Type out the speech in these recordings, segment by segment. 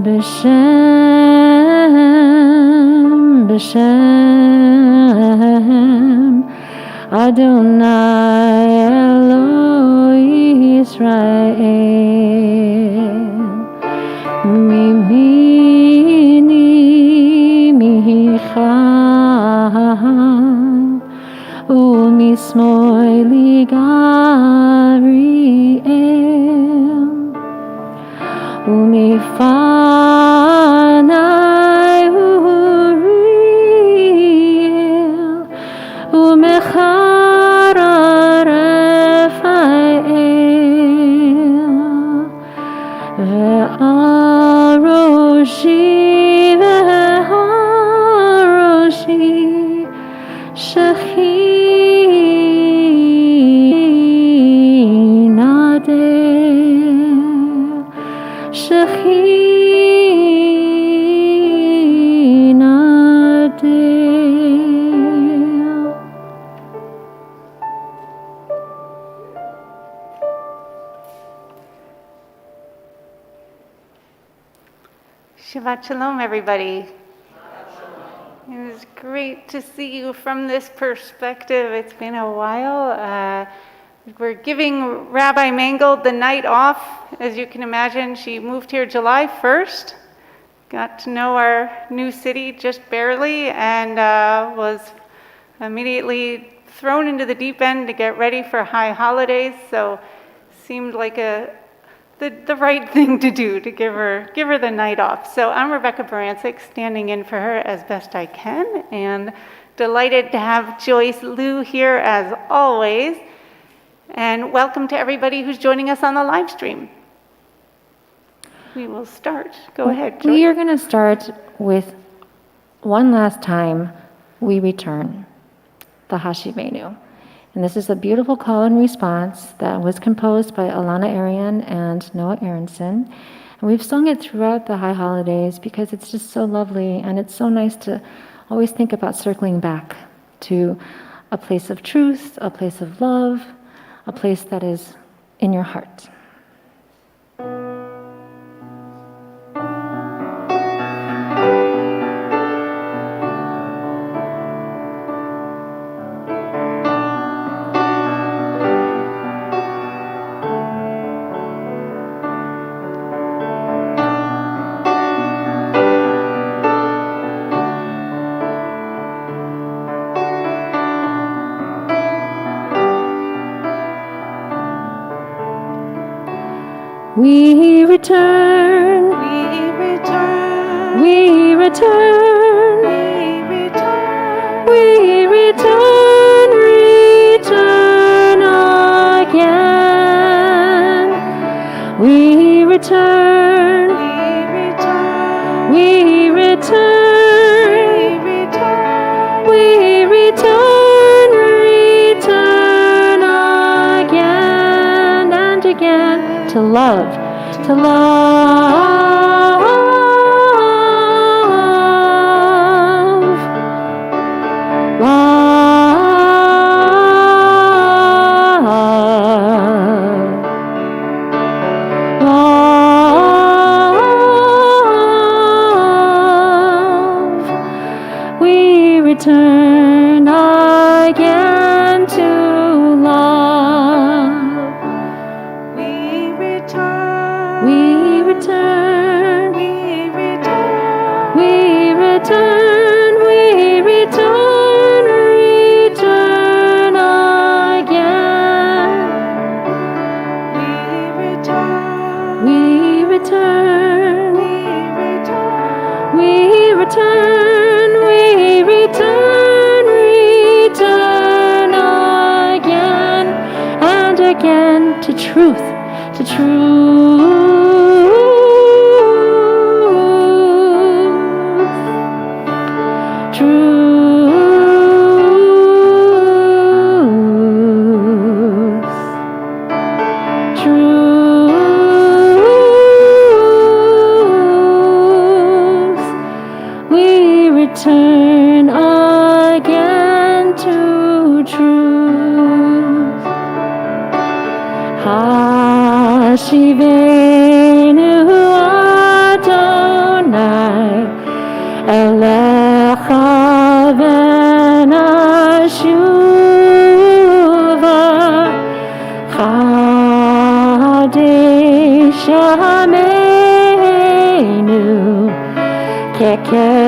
B'Shem, B'Shem, Adonai Eloi Yisrael, Mimini Micha, U'mismoili Gariel, U'mifanai Uriel, U'mechara Raphael, Ve'al Roshi, Ve'al Roshi, Shechinadel, Shechinadel. Shabbat Shalom, everybody. It was great to see you from this perspective. It's been a while. We're giving Rabbi Mangold the night off. As you can imagine, she moved here July 1st, got to know our new city just barely, and was immediately thrown into the deep end to get ready for high holidays. So seemed like the right thing to do, to give her the night off. So I'm Rebecca Barancic, standing in for her as best I can, and delighted to have Joyce Liu here as always. And welcome to everybody who's joining us on the live stream. We will start. Go ahead, Joyce. We are going to start with one last time, we return, the Hashivenu. And this is a beautiful call and response that was composed by Alana Arian and Noah Aronson. And we've sung it throughout the high holidays because it's just so lovely, and it's so nice to always think about circling back to a place of truth, a place of love, a place that is in your heart. We return, we return, we return, we return, return again. We return, we return, we return, return again and again. To love, to love, love, love. We return again to love. We return, we return, we return, we return, we return, return again. We return, we return, we return, we return, we return, return again and again to truth, to truth, truth, truth. We return again to truth. Hashivenu Adonai Elecha v'nashuva Chadesh Yameinu Kekedem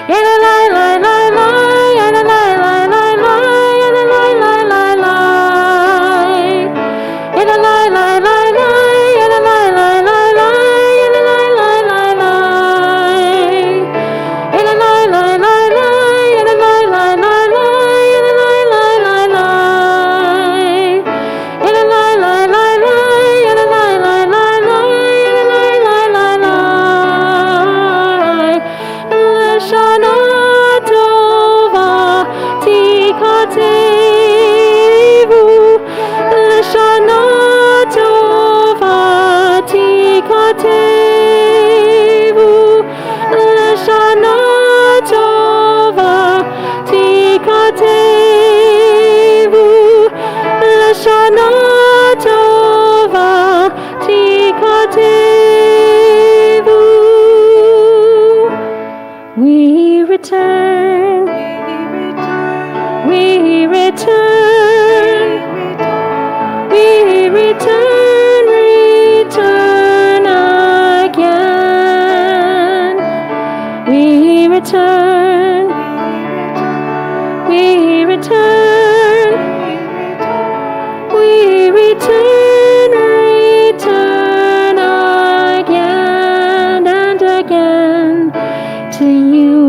Yadalai lai lai lai Yadalai lai lai lai Yadalai lai lai lai Yadalai lai lai lai Yadalai lai lai lai Yadalai lai lai lai Yadalai lai lai lai Yadalai lai lai lai Yadalai lai lai lai Yadalai lai lai lai Yadalai lai lai lai Yadalai lai lai lai Lashana Tova Tikatevu Lashana Tova Tikatevu Lashana Tova Tikatevu Lashana Tova Tikatevu We return, we return, we return, return again. We return, we return, we return, return again and again to you.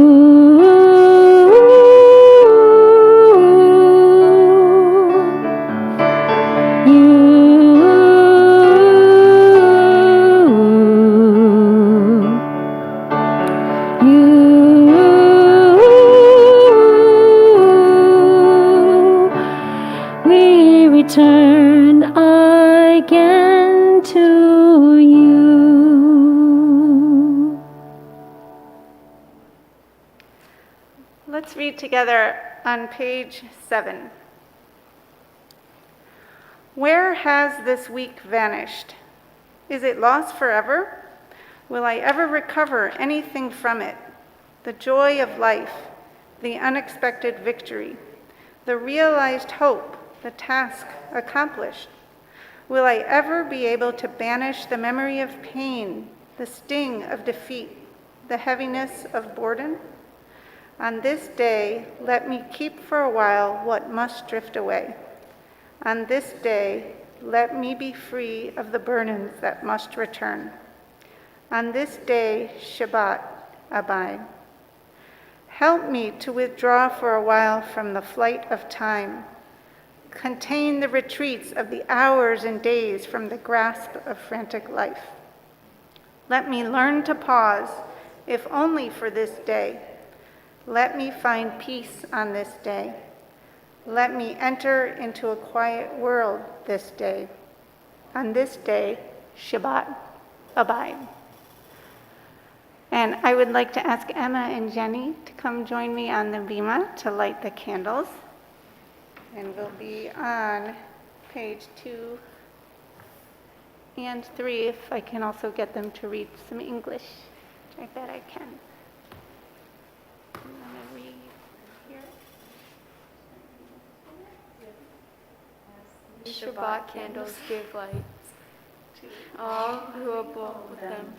We return again to you. Let's read together on page 7. Where has this week vanished? Is it lost forever? Will I ever recover anything from it? The joy of life, the unexpected victory, the realized hope, the task accomplished. Will I ever be able to banish the memory of pain, the sting of defeat, the heaviness of boredom? On this day, let me keep for a while what must drift away. On this day, let me be free of the burdens that must return. On this day, Shabbat, abide. Help me to withdraw for a while from the flight of time. Contain the retreats of the hours and days from the grasp of frantic life. Let me learn to pause, if only for this day. Let me find peace on this day. Let me enter into a quiet world this day. On this day, Shabbat, abide. And I would like to ask Emma and Jenny to come join me on the bima to light the candles. And we'll be on page 2 and 3, if I can also get them to read some English, which I bet I can. I'm going to read here. Shabbat candles give light to all who uphold them.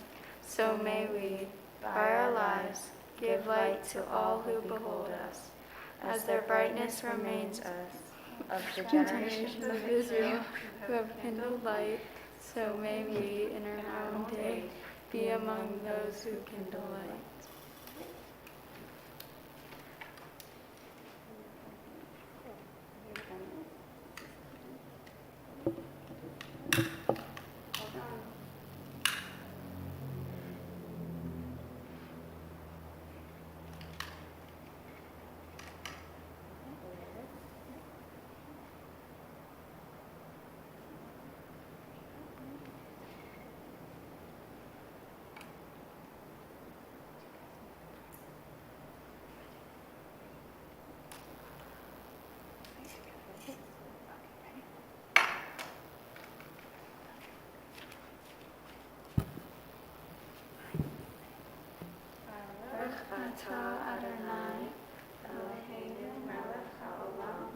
So may we, by our lives, give light to all who behold us, as their brightness remains us. Of the generations of Israel who have kindled light, so may we, in our own day, be among those who kindle light. Ata Adonai, Eloheinu melech haolam,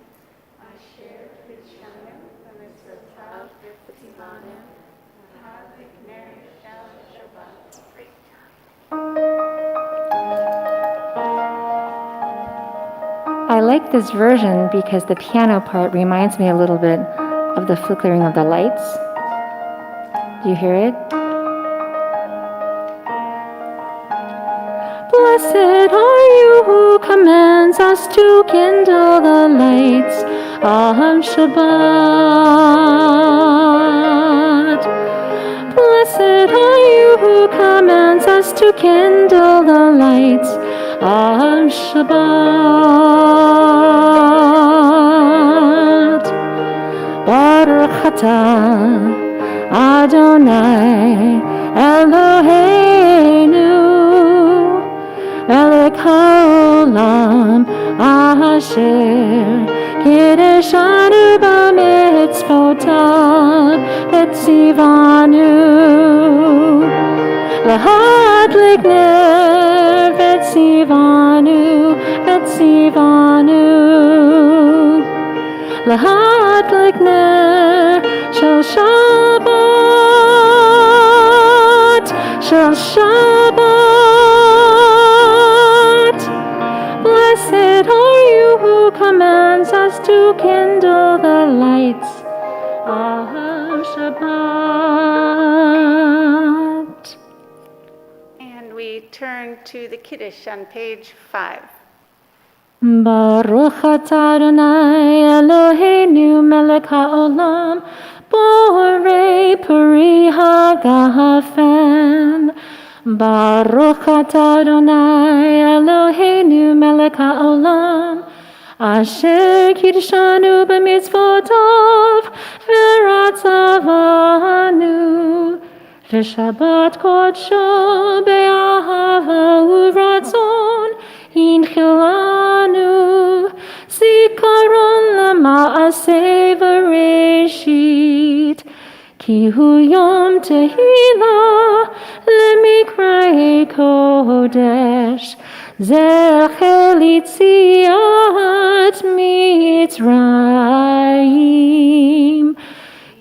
asher kidshanu b'mitzvotav v'tivanu, v'hadlik ner shel Shabbat. I like this version because the piano part reminds me a little bit of the flickering of the lights. Do you hear it? Blessed are you who commands us to kindle the lights of Shabbat. Blessed are you who commands us to kindle the lights of Shabbat. Baruch atah Adonai Eloheinu melech haolam asher kideshanu b'mitzvotav v'tzivanu lahadlik ner v'tzivanu lahadlik ner shel Shabbat Blessed are you who commands us to kindle the lights of Shabbat. And we turn to the Kiddush on page 5. Baruch atah Adonai Eloheinu melech haolam borei peri hagafen. Baruch atah Adonai Eloheinu melech haolam asher kidshanu b'mitzvotav v'ratzavanu v'shabbat kodsho be'ahava uvratzon Hinchilanu zikaron lema'aseh v'reshit ki hu yom tehillah lemikrei kodesh zecher litziat mitzrayim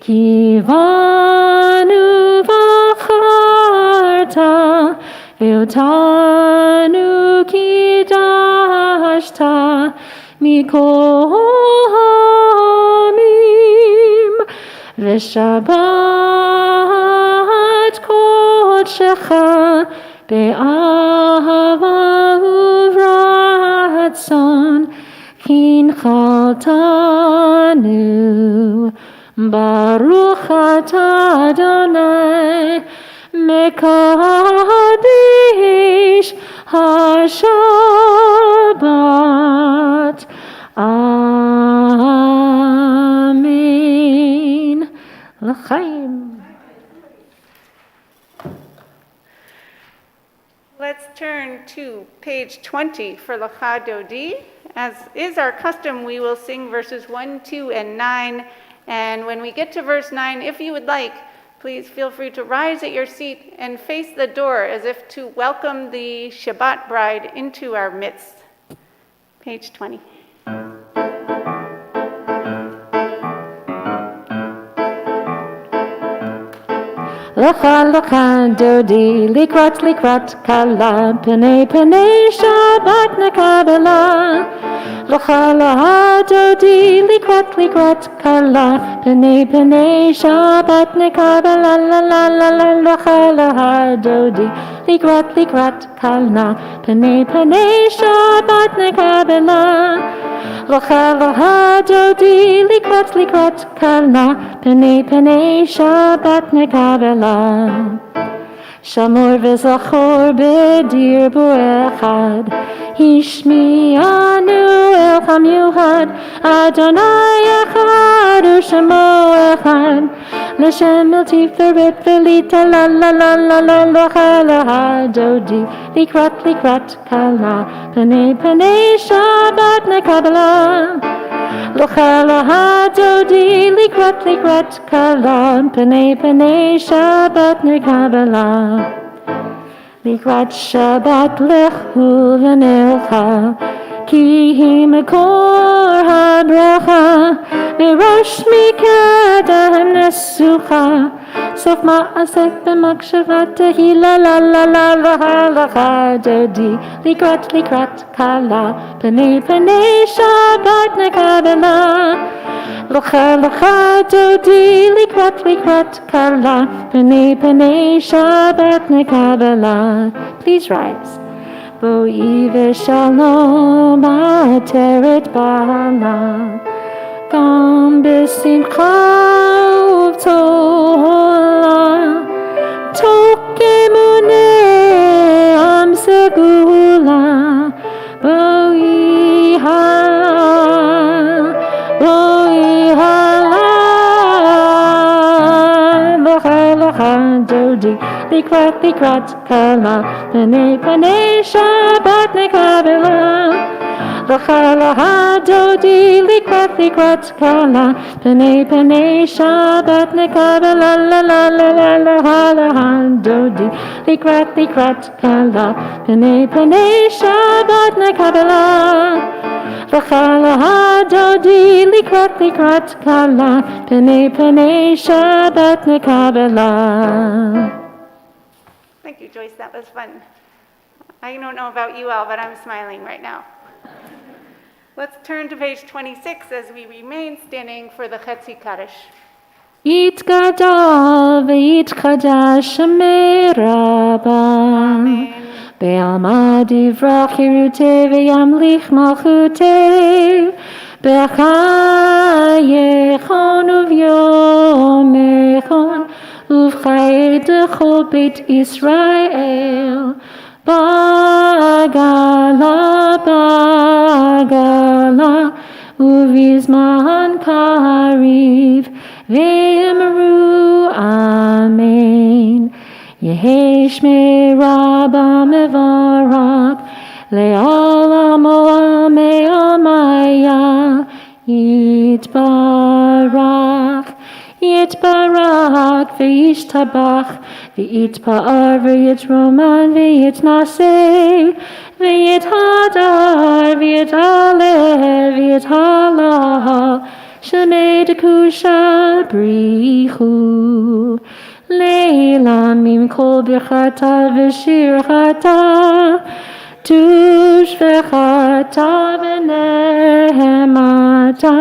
kivanu v'acharta ve'otanu kidashta mikol hamim v'shabbat kodshecha be'ahava uvratzon kinchaltanu baruch atah Adonai mekadesh HaShabbat. Amen. L'chaim. Let's turn to page 20 for L'cha Dodi. As is our custom, we will sing verses 1, 2, and 9. And when we get to verse 9, if you would like, please feel free to rise at your seat and face the door as if to welcome the Shabbat bride into our midst. Page 20. L'cha l'cha dodi likrat likrat kala pene pene Shabbat nekabela. L'cha l'cha dodi likrat likrat kala pene pene Shabbat nekabela la la la la. L'cha l'cha dodi likrat likrat kala pene pene Shabbat nekabela. L'cha l'cha dodi likrat likrat kala pene pene Shabbat nekabela. Shamor v'zachor b'dir bo'echad Hishmi'anu el cham yuhad Adonai echad u'shemo echad L'shem el tiferet v'lita la la la la la l'cha l'cha dodi likrat likrat kala pene pene Shabbat nekabela L'cha l'cha dodi likrat likrat kala pene pene Shabbat nekabela לקראת שבת לכו ונלכה, כי היא מקור הברכה, מראש מקדם נסוכה, סוף מעשה במחשבה תהילה, לה לה לה לה לך דודי, לקראת כלה, פני שבת נקבלה, לך דודי, לקראת כלה, פני שבת נקבלה. Please rise. בואי ושלום עטרת בעלה, גם בשמחה ובתולה, תוך אמונה עם סגולה, בואי הלאה, לך דודי, לקראת כלה, פני שבת נקבלה, לך דודי, לקראת כלה, פני שבת נקבלה, לה לה לה לה לה דודי, לקראת כלה, פני שבת נקבלה, לך דודי, לקראת כלה, פני שבת נקבלה. Thank you, Joyce. That was fun. I don't know about you all, but I'm smiling right now. Let's turn to page 26 as we remain standing for the Chetzi Kaddish. יתגדל ויתקדש שמי רבה, בעלמא דברך חירותי וימליך מלכותי, בחייכון וביומכון ובחיי דכל בית ישראל, בגלה ובזמן קריב, ואמרו אמן. יהי שמי רבה מברך, לעולם עולמי עלמיה, יתברך וישתבח, ויתפאר ויתרומן ויתנשא, ויתהדר ויתעלה ויתהלל, שמי דקדושה בריחו, לעילמים כל ברכתה ושירכתה, תושבחתה ונחמתה,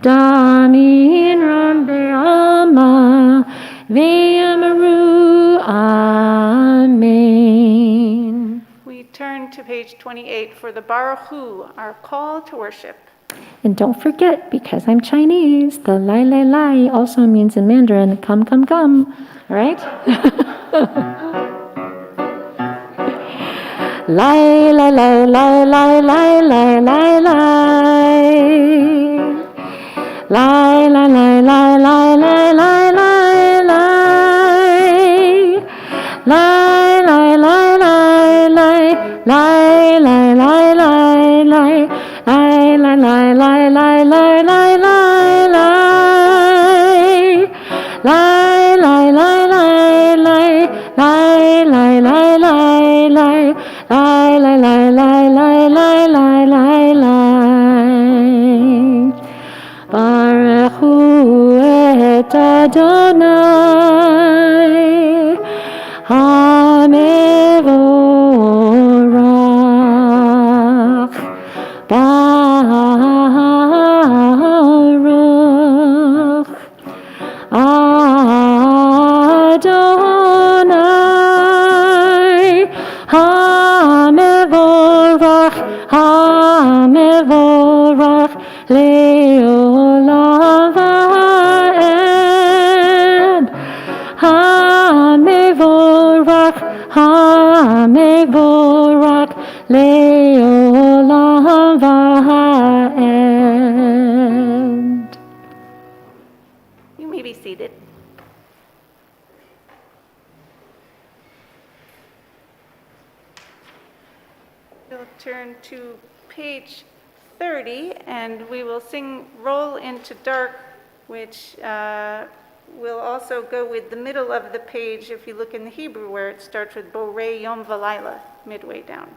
דמין רם בעלמא, ואמרו אמן. We turn to page 28 for the Baruch Hu, our call to worship. And don't forget, because I'm Chinese, the lai lai lai also means in Mandarin, come, come, come, right? Lai lai lai lai lai lai lai lai lai. Lai lai lai lai lai lai lai lai lai. Lai lai lai lai lai lai lai lai lai lai. Lai lai lai lai lai lai lai lai lai. Lai lai lai lai lai lai lai lai lai lai. Lai lai lai lai lai lai lai lai lai. Baruch hu et Adonai HaMevorach. Baruch Adonai HaMevorach, HaMevorach le'olam va'ed. HaMevorach, HaMevorach le'olam va'ed. You may be seated. We'll turn to page 30 and we will sing Roll into Dark, which We'll also go with the middle of the page if you look in the Hebrew where it starts with Borei Yom V'Layla, midway down.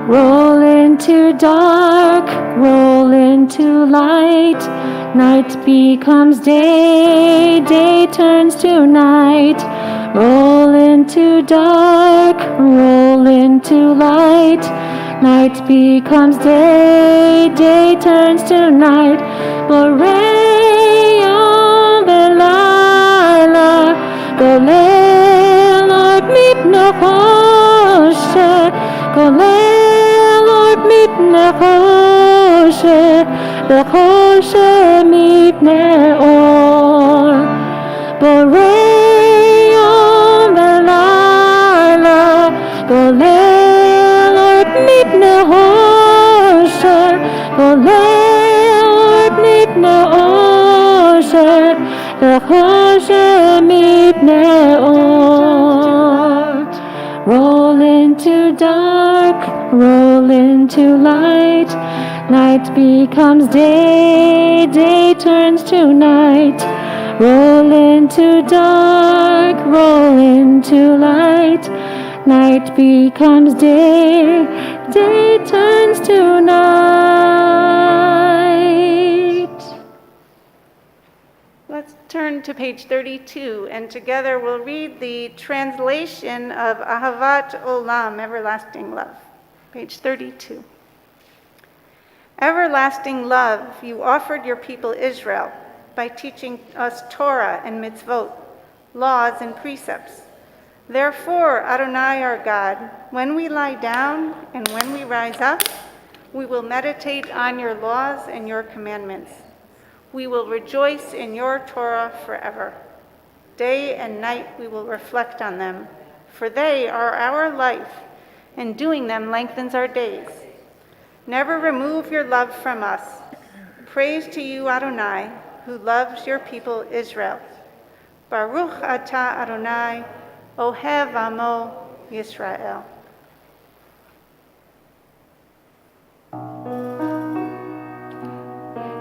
Roll into dark, roll into light. Night becomes day, day turns to night. Roll into dark, roll into light. Night becomes day, day turns to night. Borei Yom V'Layla, Golel Lord mipnei Choshen, Golel Lord mipnei Choshen, Choshen mipnei Or. Borei Yom V'Layla, Golel Lord mipnei Choshen, Golel Lord mipnei Choshen, Choshen mipnei Or. Roll into dark, roll into light. Night becomes day, day turns to night. Roll into dark, roll into light. Night becomes day, day turns to night. Let's turn to page 32, and together we'll read the translation of Ahavat Olam, everlasting love. Page 32. Everlasting love, you offered your people Israel by teaching us Torah and mitzvot, laws and precepts. Therefore, Adonai our God, when we lie down and when we rise up, we will meditate on your laws and your commandments. We will rejoice in your Torah forever. Day and night we will reflect on them, for they are our life, and doing them lengthens our days. Never remove your love from us. Praise to you, Adonai, who loves your people Israel. Baruch atah Adonai, Ohev Amo Yisrael.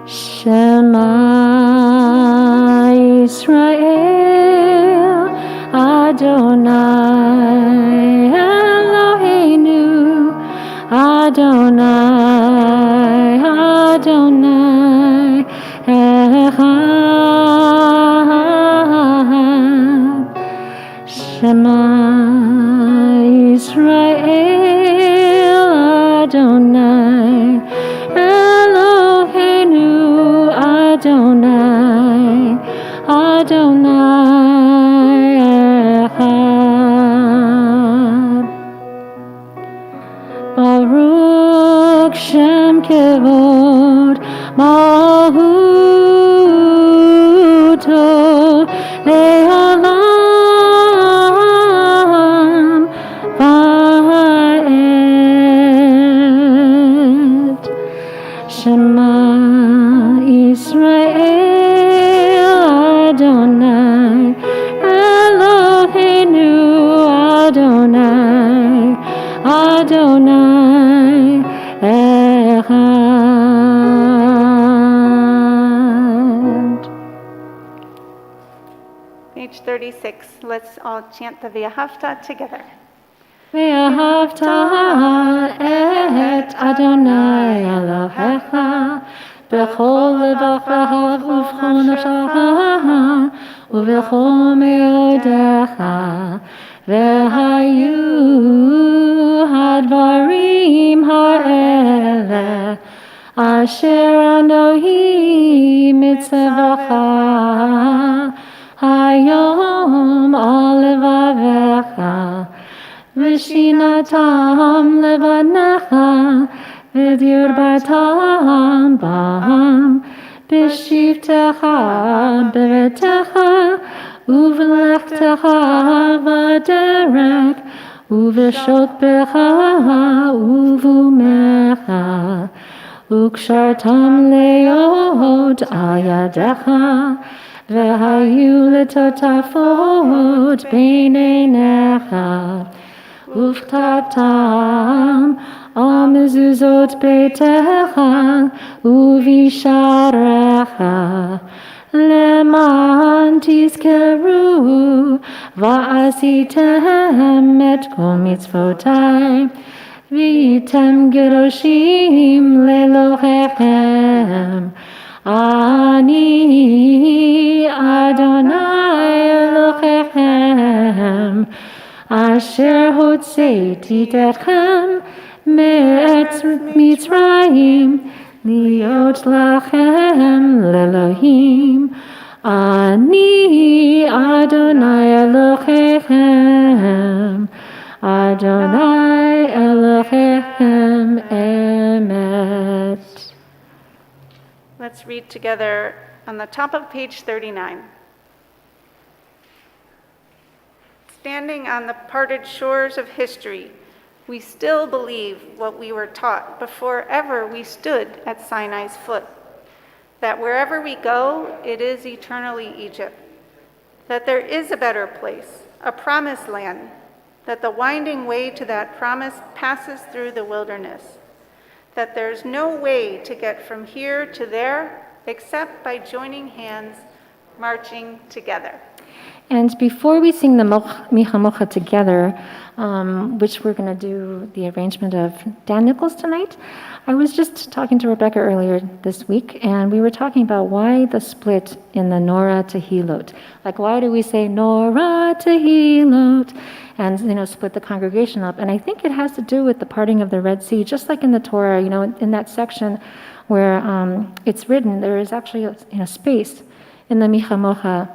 Shema Yisrael, Adonai Eloheinu, Adonai, Adonai Echad. Shema Yisrael, Adonai Eloheinu, Adonai, Adonai Echad. Baruch Shem Kevod Malchuto Le'olam Va'ed. Shema Yisrael, Adonai Eloheinu, Adonai, Adonai Echad. Page 36, let's all chant the V'ahavta together. Ve'ahavta et Adonai Elohecha b'chol levachecha u'b'chol nafshecha u'b'chol me'odecha ve'hayu hadvarim ha'ele asher Anohi mitzvacha hayom al levavecha V'shinatam levanecha, v'dirbatam bam, b'shivtecha b'vetecha, uv'lechtecha v'derek, uv'shotbecha uv'umecha, ukshartam leod al yadecha, v'hayu letotafot b'neinecha, וכתבתם על מזוזות ביתך ובשעריך, למען תזכרו ועשיתם את כל מצוותיי, והייתם קדושים לאלוהיכם. אני אדוני אלוהיכם, אשר הוצאתי אתכם מארץ מצרים, להיות לכם לאלוהים. אני אדוני אלוהיכם, אדוני אלוהיכם אמת. Let's read together on the top of page 39. Standing on the parted shores of history, we still believe what we were taught before ever we stood at Sinai's foot, that wherever we go, it is eternally Egypt, that there is a better place, a promised land, that the winding way to that promise passes through the wilderness, that there's no way to get from here to there except by joining hands, marching together. And before we sing the Micha Mocha together, which we're going to do the arrangement of Dan Nichols tonight, I was just talking to Rebecca earlier this week, and we were talking about why the split in the Norah Tehilot. Like, why do we say Norah Tehilot and, split the congregation up? And I think it has to do with the parting of the Red Sea, just like in the Torah, in that section where it's written, there is actually a space in the Micha Mocha.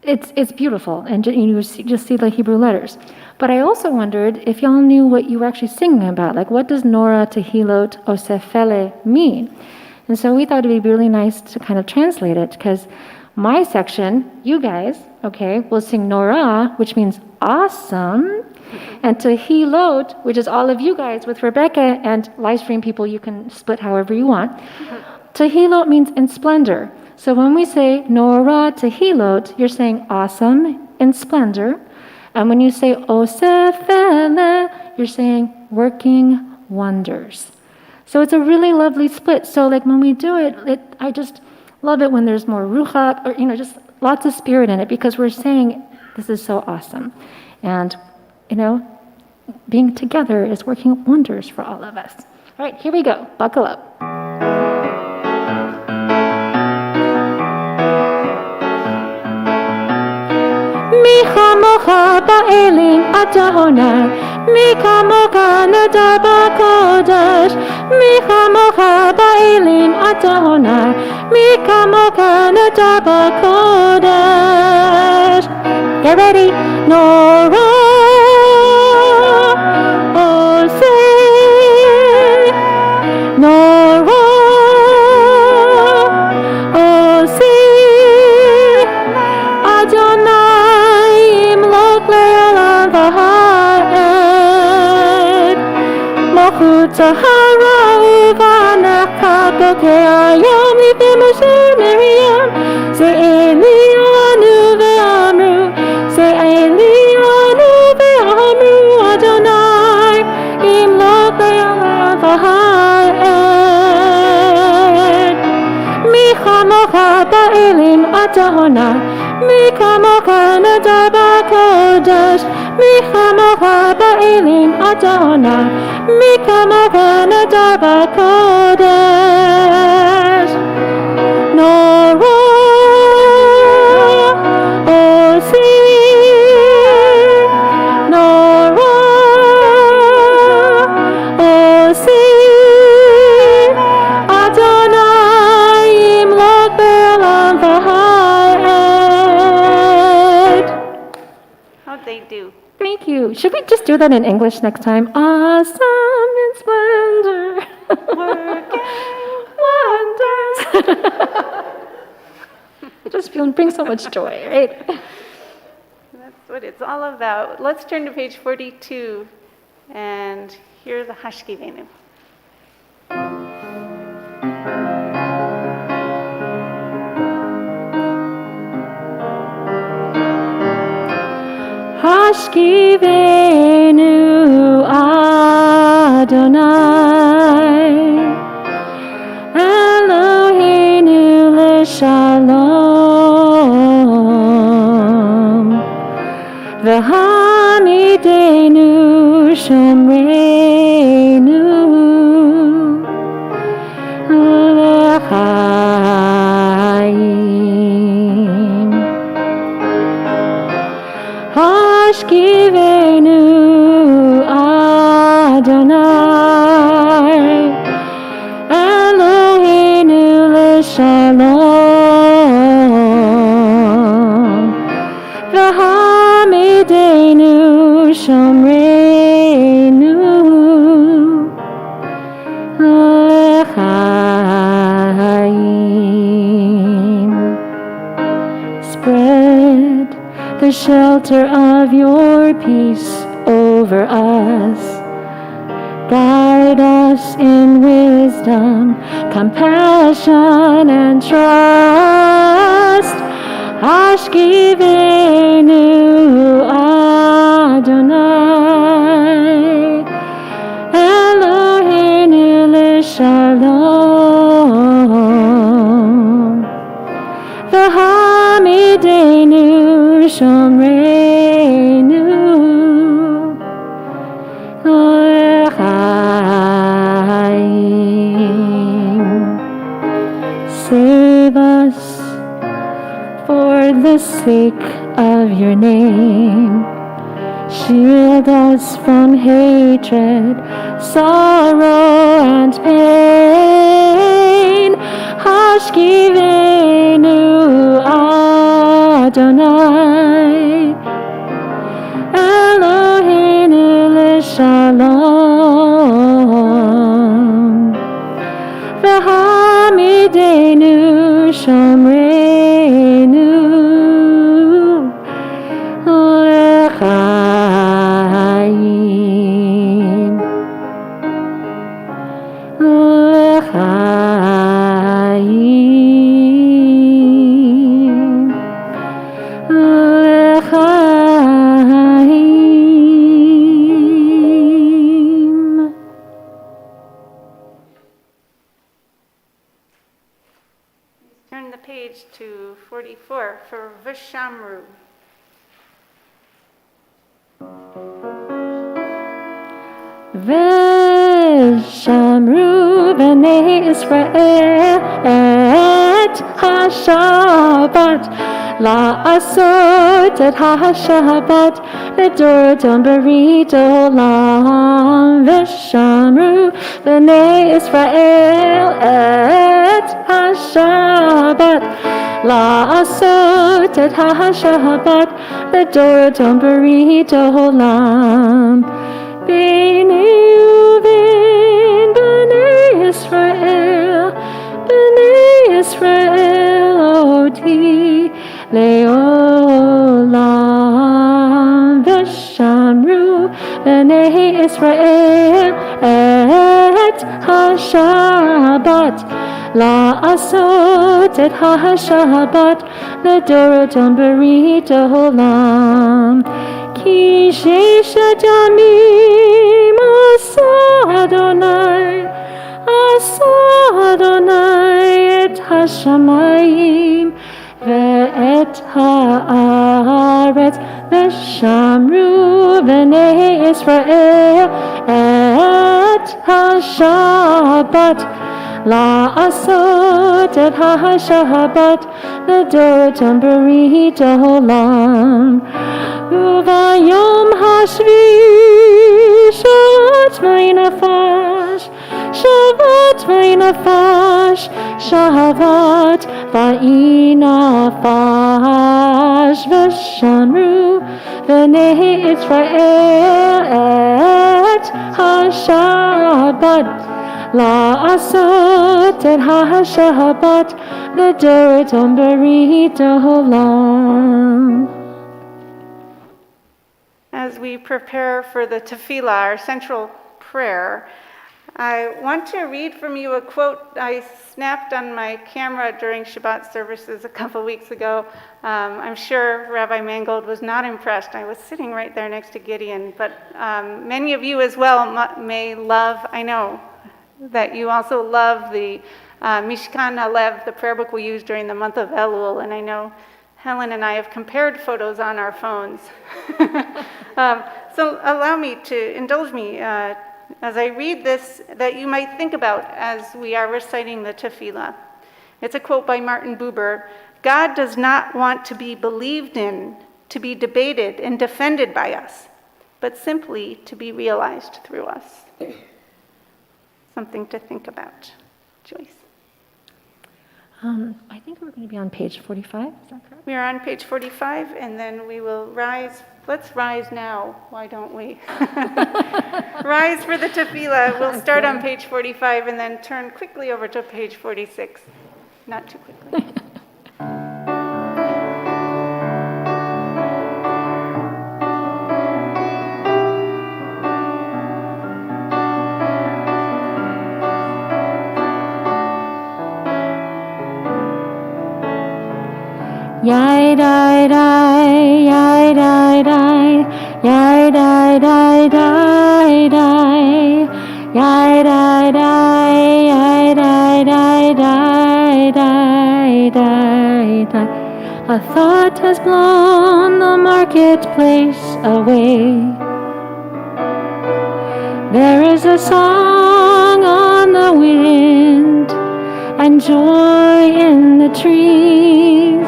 It's beautiful, and you just see the Hebrew letters. But I also wondered if y'all knew what you were actually singing about. Like, what does Norah Tehilot Osefele mean? And so we thought it'd be really nice to kind of translate it, because my section, you guys, will sing Norah, which means awesome, and Tehilot, which is all of you guys with Rebecca, and live stream people, you can split however you want. Tehilot means in splendor. So when we say Norah Tehilot, you're saying awesome in splendor. And when you say Osefele, you're saying working wonders. So it's a really lovely split. So like when we do it, I just love it when there's more ruach, or just lots of spirit in it, because we're saying this is so awesome. And being together is working wonders for all of us. All right, here we go. Buckle up. מי כמוך באלים אדוני, מי כמוך נדר בקודש, מי כמוך באלים אדוני, מי כמוך נדר בקודש. Get ready. נורא עושה, נורא עושה, אדוני Tahara uvanaka bokayom lipimusher Miriam. Say Elianu ve'amru, say Elianu ve'amru, Adonai imlok le'olam v'ha'ed. Mi chamocha ba'elim Adonai, mi chamocha nadar b'kodesh, mi chamocha ba'elim Adonai, mi kamocha nadar b'kodesh. Norah osi, Norah osi, Adonai imlok be'olam v'ha'ed. How'd they do? Thank you. Should we just do that in English next time? Awesome in splendor. Working wonders. It just brings so much joy, right? That's what it's all about. Let's turn to page 42 and hear the Hashkivenu. Hashkivenu Adonai, Eloheinu l'shalom, v'hamidenu shomreinu l'chaim. Hashkivenu Adonai, Eloheinu l'shalom, v'hamidenu shomreinu l'chaim. Spread the shelter of your peace over us. Guide us in wisdom, compassion, and trust. Hashkivenu Adonai, Eloheinu l'shalom, v'hamidenu shomreinu l'chaim. Save us for the sake of your name. Shield us from hatred, sorrow, and pain. Hashkivenu Adonai, Eloheinu l'shalom, v'hamidenu shomreinu l'chaim. L'chaim. L'chaim. Turn the page to 44 for Vishamru. Veshamru b'nei Israel et ha-Shabbat, la'asot et ha-Shabbat, לדורתם ברית העולם. ושמרו בני ישראל את השבת, לעשות את השבת לדורתם ברית העולם. בני ובין בני ישראל, בני ישראל אותי לעולם. ושמרו בני ישראל את השבת, לעשות את השבת לדורתם ברית העולם. כי ששת ימים עשה אדוני את השמיים ואת הארץ. ושמרו בני ישראל את השבת, לעשות את השבת לדורתם ברית העולם. וביום השביעי שבת וינפש, שבת וינפש, שבת וינפש. ושמרו בני ישראל את השבת, לעשות את השבת לדורתם ברית העולם. As we prepare for the tefillah, our central prayer, I want to read from you a quote I snapped on my camera during Shabbat services a couple weeks ago. I'm sure Rabbi Mangold was not impressed. I was sitting right there next to Gideon, but many of you as well may love, I know, that you also love the Mishkan Halev, the prayer book we use during the month of Elul, and I know Helen and I have compared photos on our phones. So allow me to indulge me as I read this that you might think about as we are reciting the tefillah. It's a quote by Martin Buber. God does not want to be believed in, to be debated and defended by us, but simply to be realized through us. Something to think about. Joyce. I think we're going to be on page 45, is that correct? We are on page 45, and then we will rise. Let's rise now. Why don't we? Rise for the tefillah. We'll start on page 45 and then turn quickly over to page 46. Not too quickly. Yai dai dai, yai dai dai, yai dai dai dai dai, yai dai dai, yai dai dai dai dai dai dai. A thought has blown the marketplace away. There is a song on the wind and joy in the trees.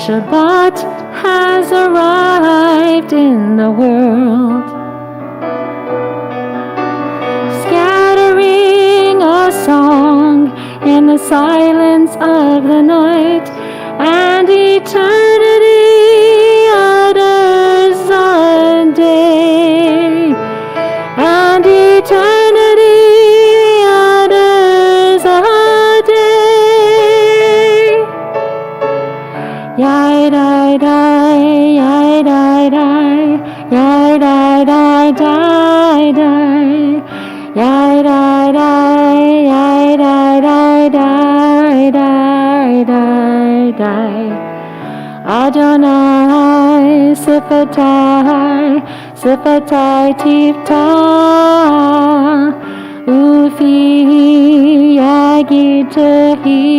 Shabbat has arrived in the world, scattering a song in the silence of the night, and eternity utters a day, and eternity utters a day. Yai dai dai, yai dai dai, yai dai dai dai dai, yai dai dai, yai dai dai dai dai dai dai. Adonai sifatai, sifatai tifta, ufi yagid tehilatecha.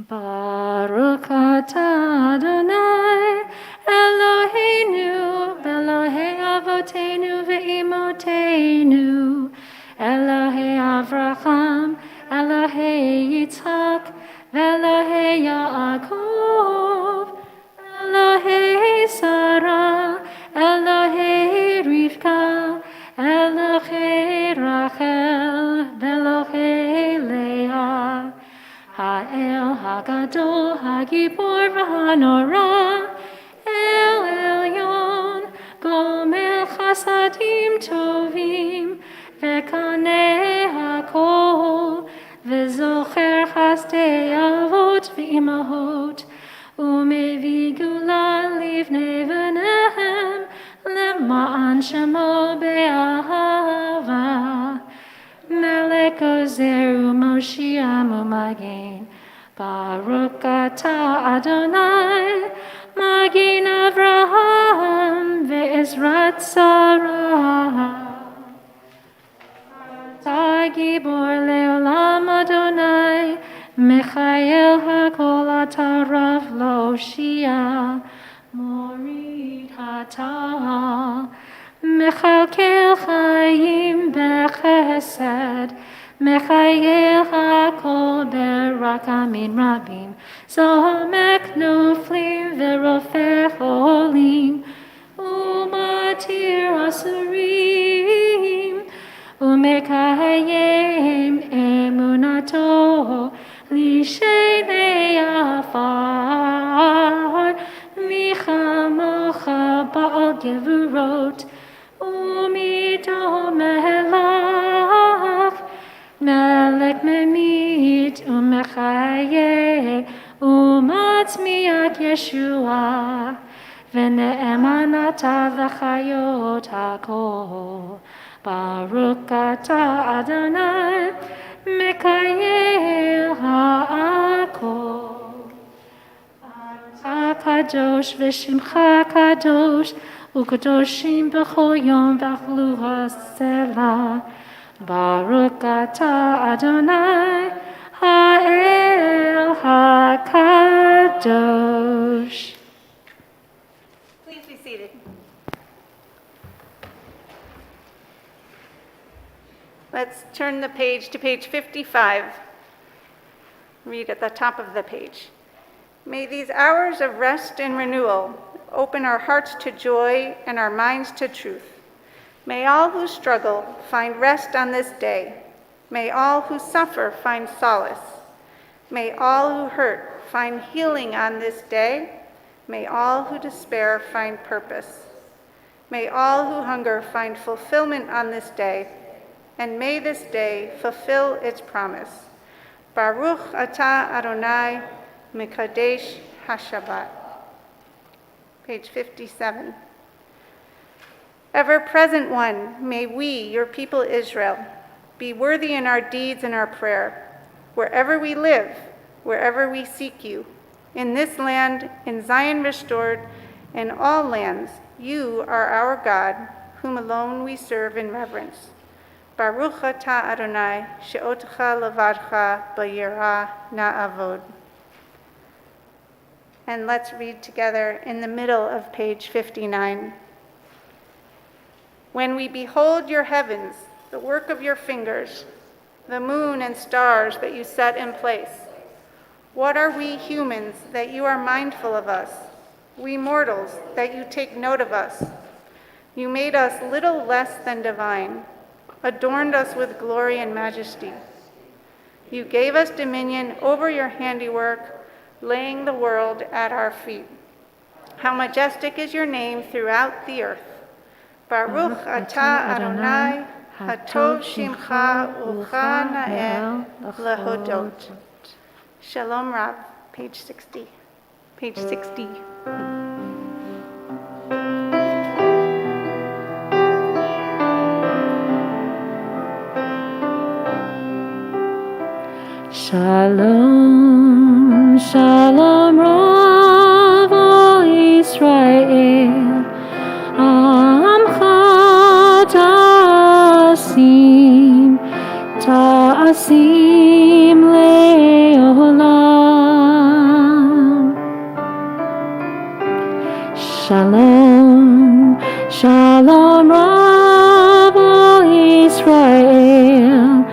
Baruch atah Adonai Eloheinu, Elohei Avotenu ve'imotenu, Elohei Avraham, Elohei Yitzhak, Elohei Yaakov, Elohei Sarah, Elohei Rivka, Elohei Rachel, Elohei Leah. Ha'el Hagadol Hagibor V'Hanora, El Elyon, Gomel Chasadim Tovim, Ve'kaneh HaKol, Ve'zocher Chasdei Avot V'imahot, Umevi Gula Livnei V'nehem, Lema'an Shemo Be'ahava. Melech Ozer Moshiach U'Magen, Baruch atah Adonai, Magen Avraham ve'Ezrat Sarah. Atah Gibor le'olam Adonai, Mechayel hakol atah Rav Lo'oshia, Morid atah. Mechalkel chayim bechesed, Mechayel hakol berakamim rabim, Zomek noflim verofeh olim, Umatir asurim, Umekayem emunato, Lishenei afar, Michamocha ba'al gevurot, melech, melech memit umechaye, umatzmiach Yeshua, v'ne'emanata l'chayot hakol. Baruch atah Adonai, mekayel ha'akol. Kadosh v'shimcha kadosh, u'kadoshim b'chol yom v'achlu ha'selah. Baruch atah Adonai, ha'el ha'kadosh. Please be seated. Let's turn the page to page 55. Read at the top of the page. May these hours of rest and renewal open our hearts to joy and our minds to truth. May all who struggle find rest on this day. May all who suffer find solace. May all who hurt find healing on this day. May all who despair find purpose. May all who hunger find fulfillment on this day. And may this day fulfill its promise. Baruch atah Adonai, Mekadesh HaShabbat. Page 57. Ever-present one, may we, your people Israel, be worthy in our deeds and our prayer, wherever we live, wherever we seek you. In this land, in Zion restored, in all lands, you are our God, whom alone we serve in reverence. Baruch atah Adonai, she'otcha levadcha b'yirah na'avod. And let's read together in the middle of page 59. When we behold your heavens, the work of your fingers, the moon and stars that you set in place, what are we humans that you are mindful of us? We mortals that you take note of us. You made us little less than divine, adorned us with glory and majesty. You gave us dominion over your handiwork, laying the world at our feet. How majestic is your name throughout the earth. Baruch atah Adonai, hatov shimcha ucha na'eh lehodot. Shalom Rav, page 60. Page 60. Shalom, shalom Rav o Israel, Amcha ta'asim, ta'asim le'olam. Shalom, shalom Rav o Israel,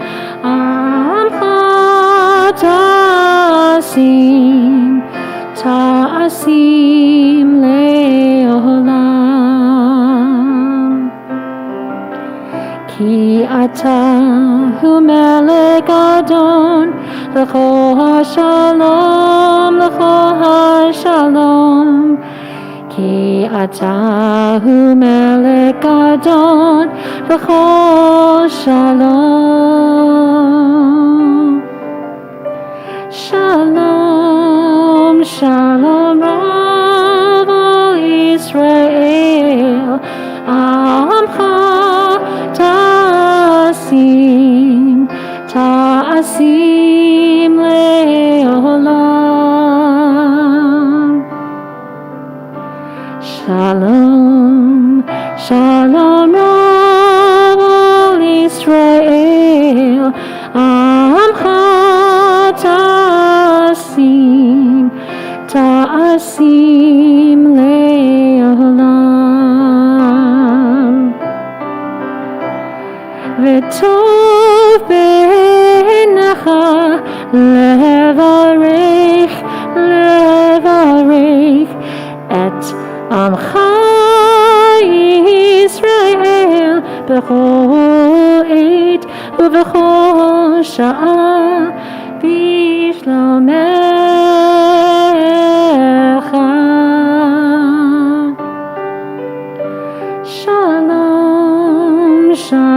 ta'asim le'olam. Ki ata hu melech adon, lecho hashalom, lecho hashalom. Ki ata hu melech adon, lecho shalom. Shalom, shalom Rav o Israel, Amcha ta'asim, ta'asim le'olam. Shalom, shalom Rav o Israel, Amcha ta'asim, ta'asim le'olam. V'tov b'einecha levarech, levarech et amcha Yisrael b'chol עת ובכל שעה בשלומך. Shalom, shalom.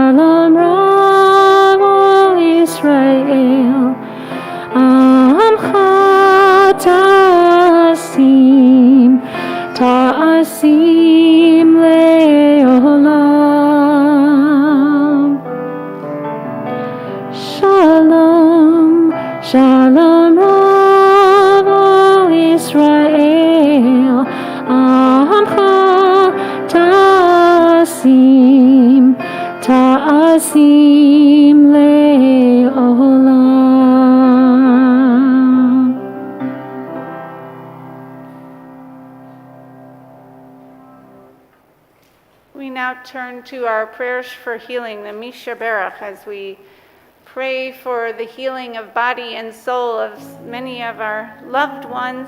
ta'asim le'olam. Shalom, shalom Rav al Israel, Amcha ta'asim, ta'asim le'olam. We now turn to our prayers for healing, the Misha Berach, as we pray for the healing of body and soul of many of our loved ones.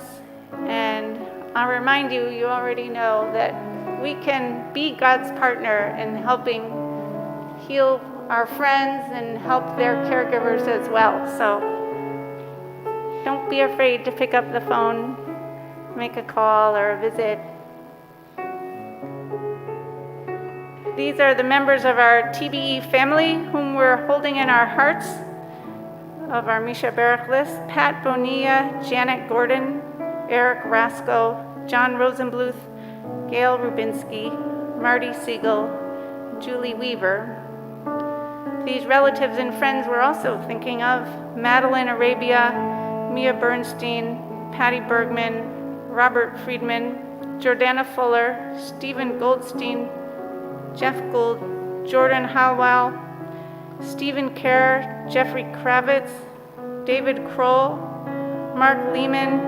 And I'll remind you, you already know that we can be God's partner in helping heal our friends and help their caregivers as well. So don't be afraid to pick up the phone, make a call or a visit. These are the members of our TBE family whom we're holding in our hearts of our Misha Berach list: Pat Bonilla, Janet Gordon, Eric Rasco, John Rosenbluth, Gail Rubinsky, Marty Siegel, Julie Weaver. These relatives and friends we're also thinking of: Madeline Arabia, Mia Bernstein, Patty Bergman, Robert Friedman, Jordana Fuller, Stephen Goldstein, Jeff Gould, Jordan Halwell, Stephen Kerr, Jeffrey Kravitz, David Kroll, Mark Lehman,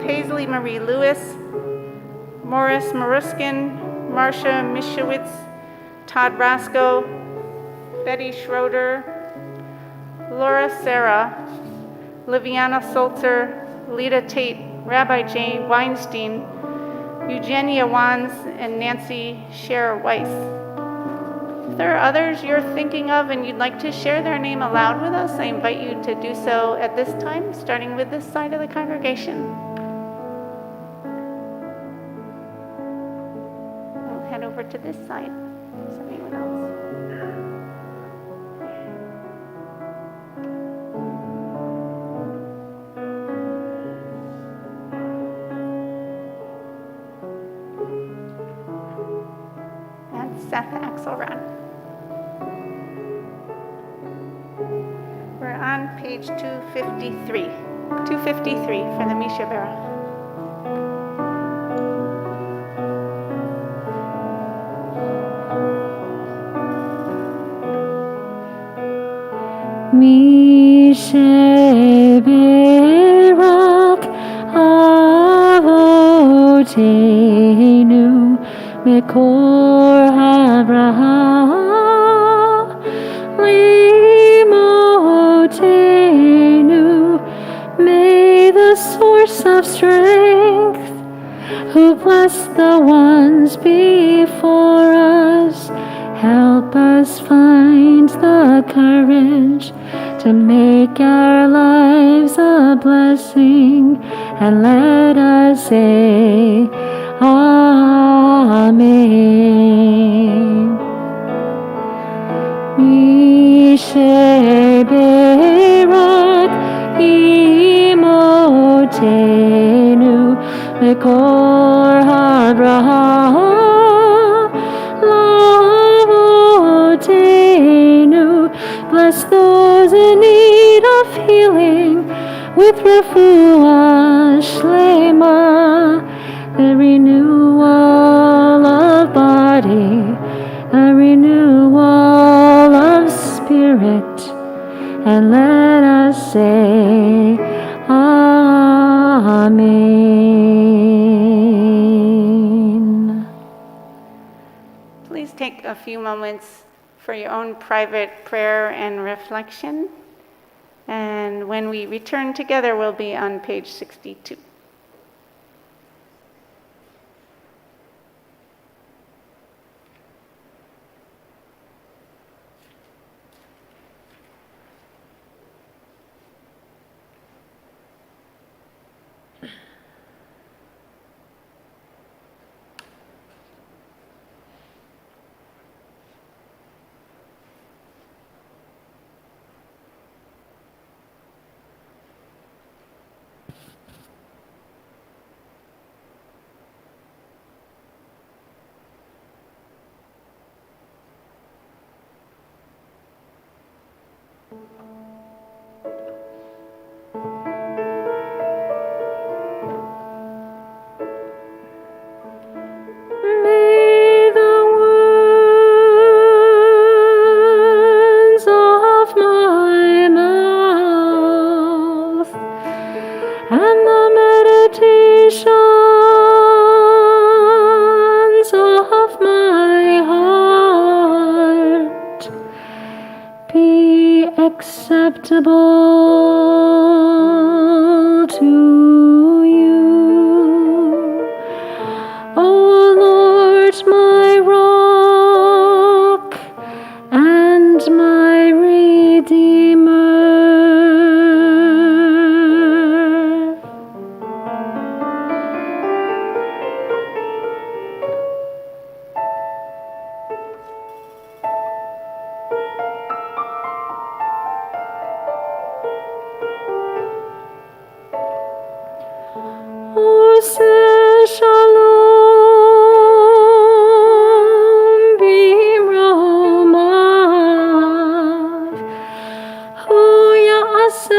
Paisley Marie Lewis, Morris Maruskin, Marcia Mishewitz, Todd Rasco, Betty Schroeder, Laura Sarah, Liviana Salter, Lita Tate, Rabbi Jane Weinstein, Eugenia Wands, and Nancy Scher Weiss. If there are others you're thinking of and you'd like to share their name aloud with us, I invite you to do so at this time, starting with this side of the congregation. We'll head over to this side. Is there anyone else? Seth Axelrod. We're on page 253. 253 for the Misha Berach. Misha Berach Avotenu Mekor Avraham Limotenu. May the source of strength, who bless the ones before us, help us find the courage to make our lives a blessing, and let us say Amen. Mishe Berach Imotenu Mekor Avraham Lavotenu. Bless those in need of healing with refuah shlema, the renewal of body, a renewal of spirit, and let us say Amen. Please take a few moments for your own private prayer and reflection. And when we return together, we'll be on page 62. meditations of my heart be acceptable to you, O Lord, my rock and my Redeemer. Ose shalom b'romav, hu ya'aseh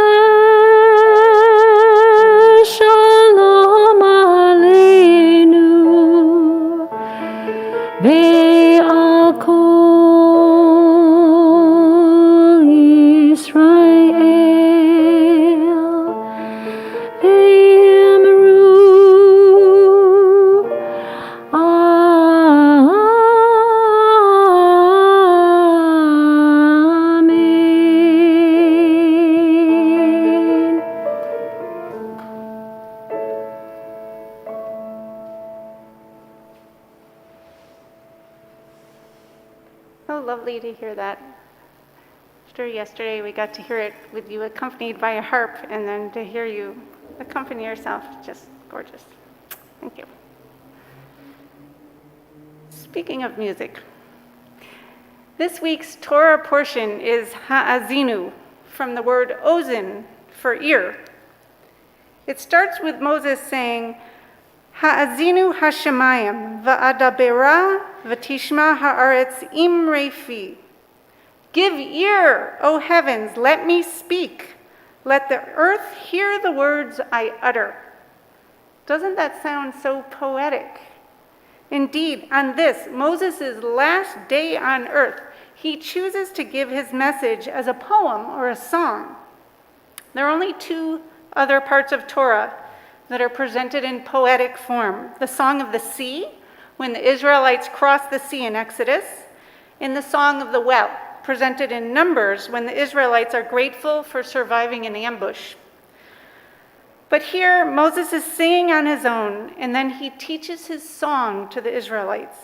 shalom aleinu, ve'al kol Yisrael, ve'emru Amen. So lovely to hear that. After yesterday, we got to hear it with you accompanied by a harp, and then to hear you accompany yourself, just gorgeous. Thank you. Speaking of music, this week's Torah portion is Ha'azinu, from the word ozen, for ear. It starts with Moses saying, Ha'azinu hashemayim, va'adabera v'tishma ha'aretz im refi. Give ear, O heavens, let me speak. Let the earth hear the words I utter. Doesn't that sound so poetic? Indeed, on this, Moses' last day on earth, he chooses to give his message as a poem or a song. There are only two other parts of Torah that are presented in poetic form. The Song of the Sea, when the Israelites crossed the sea in Exodus, and the Song of the Well, presented in Numbers, when the Israelites are grateful for surviving an ambush. But here, Moses is singing on his own, and then he teaches his song to the Israelites.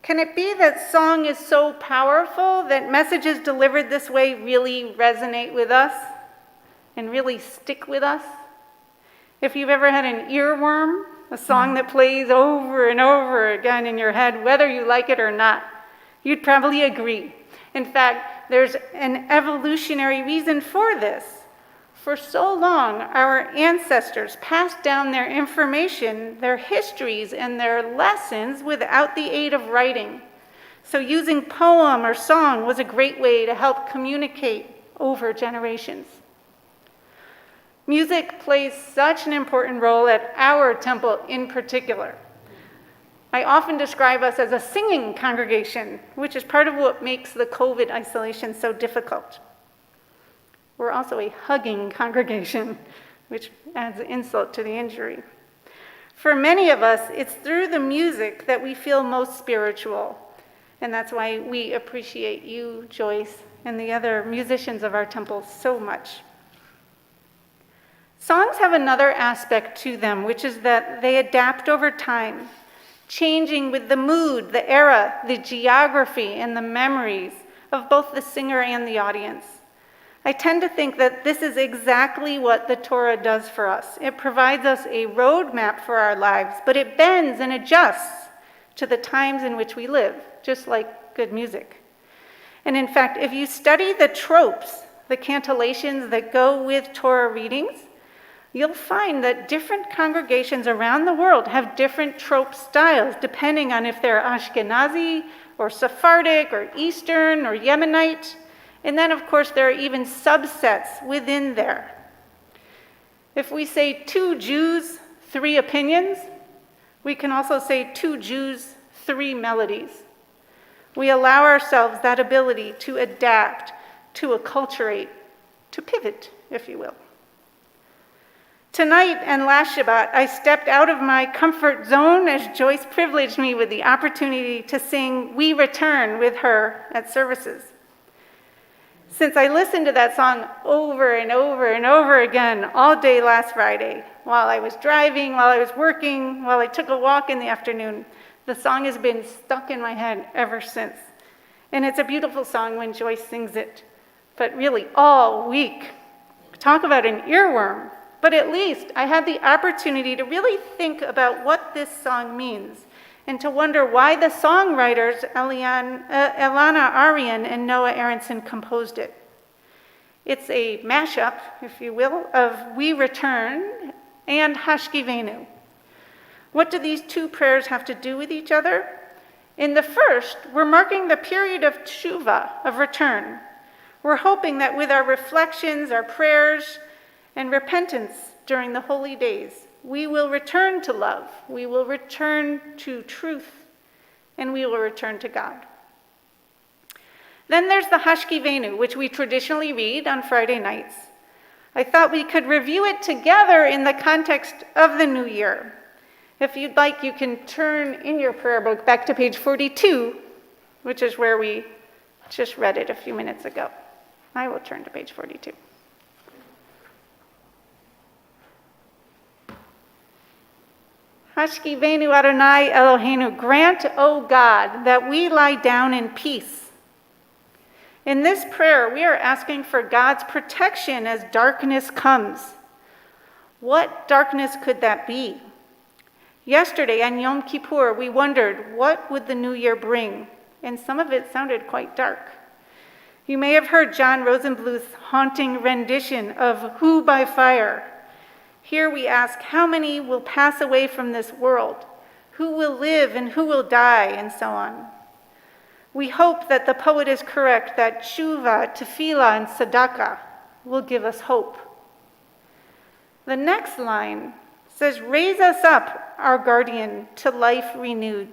Can it be that song is so powerful that messages delivered this way really resonate with us and really stick with us? If you've ever had an earworm, a song that plays over and over again in your head, whether you like it or not, you'd probably agree. In fact, there's an evolutionary reason for this. For so long, our ancestors passed down their information, their histories, and their lessons without the aid of writing. So using poem or song was a great way to help communicate over generations. Music plays such an important role at our temple in particular. I often describe us as a singing congregation, which is part of what makes the COVID isolation so difficult. We're also a hugging congregation, which adds insult to the injury. For many of us, it's through the music that we feel most spiritual, and that's why we appreciate you, Joyce, and the other musicians of our temple so much. Songs have another aspect to them, which is that they adapt over time, changing with the mood, the era, the geography, and the memories of both the singer and the audience. I tend to think that this is exactly what the Torah does for us. It provides us a roadmap for our lives, but it bends and adjusts to the times in which we live, just like good music. And in fact, if you study the tropes, the cantillations that go with Torah readings, you'll find that different congregations around the world have different trope styles, depending on if they're Ashkenazi or Sephardic or Eastern or Yemenite. And then, of course, there are even subsets within there. If we say 2 Jews, 3 opinions, we can also say 2 Jews, 3 melodies. We allow ourselves that ability to adapt, to acculturate, to pivot, if you will. Tonight and last Shabbat, I stepped out of my comfort zone as Joyce privileged me with the opportunity to sing We Return with her at services. Since I listened to that song over and over and over again all day last Friday, while I was driving, while I was working, while I took a walk in the afternoon, the song has been stuck in my head ever since. And it's a beautiful song when Joyce sings it, but really all week. Talk about an earworm. But at least I had the opportunity to really think about what this song means and to wonder why the songwriters Elana Arian and Noah Aronson composed it. It's a mashup, if you will, of We Return and Hashkivenu. What do these two prayers have to do with each other? In the first, we're marking the period of tshuva, of return. We're hoping that with our reflections, our prayers, and repentance during the holy days, we will return to love, we will return to truth, and we will return to God. Then there's the Hashkivenu, which we traditionally read on Friday nights. I thought we could review it together in the context of the new year. If you'd like, you can turn in your prayer book back to page 42, which is where we just read it a few minutes ago. I will turn to page 42. Hashkivenu Adonai Eloheinu, grant, O God, that we lie down in peace. In this prayer, we are asking for God's protection as darkness comes. What darkness could that be? Yesterday on Yom Kippur, we wondered, what would the new year bring? And some of it sounded quite dark. You may have heard John Rosenbluth's haunting rendition of Who by Fire. Here we ask, how many will pass away from this world? Who will live and who will die, and so on. We hope that the poet is correct, that tshuva, tefillah, and tzedakah will give us hope. The next line says, raise us up, our guardian, to life renewed.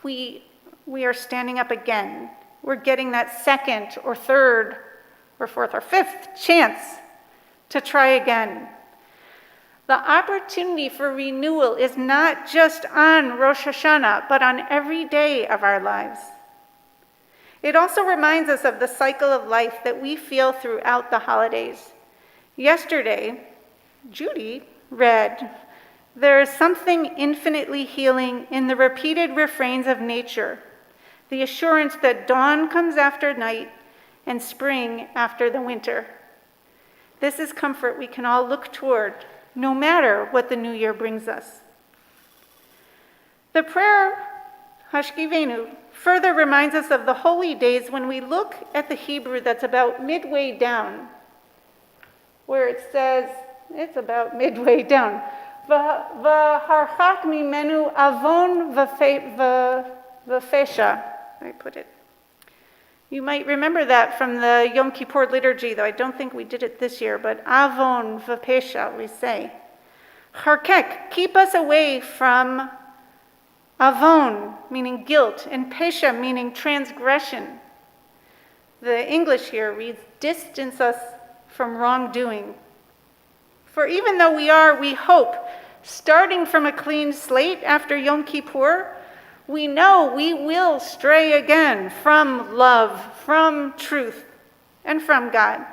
We are standing up again. We're getting that second or third or fourth or fifth chance to try again. The opportunity for renewal is not just on Rosh Hashanah, but on every day of our lives. It also reminds us of the cycle of life that we feel throughout the holidays. Yesterday, Judy read, there is something infinitely healing in the repeated refrains of nature, the assurance that dawn comes after night and spring after the winter. This is comfort we can all look toward, no matter what the new year brings us. The prayer, Hashkivenu, further reminds us of the holy days when we look at the Hebrew that's about midway down, where it says, it's about midway down, V'harchak mimenu avon v'fesha, I put it. You might remember that from the Yom Kippur liturgy, though I don't think we did it this year, but avon v'pesha, we say. Harkek, keep us away from avon, meaning guilt, and pesha, meaning transgression. The English here reads, distance us from wrongdoing. For even though we hope, starting from a clean slate after Yom Kippur, we know we will stray again from love, from truth, and from God.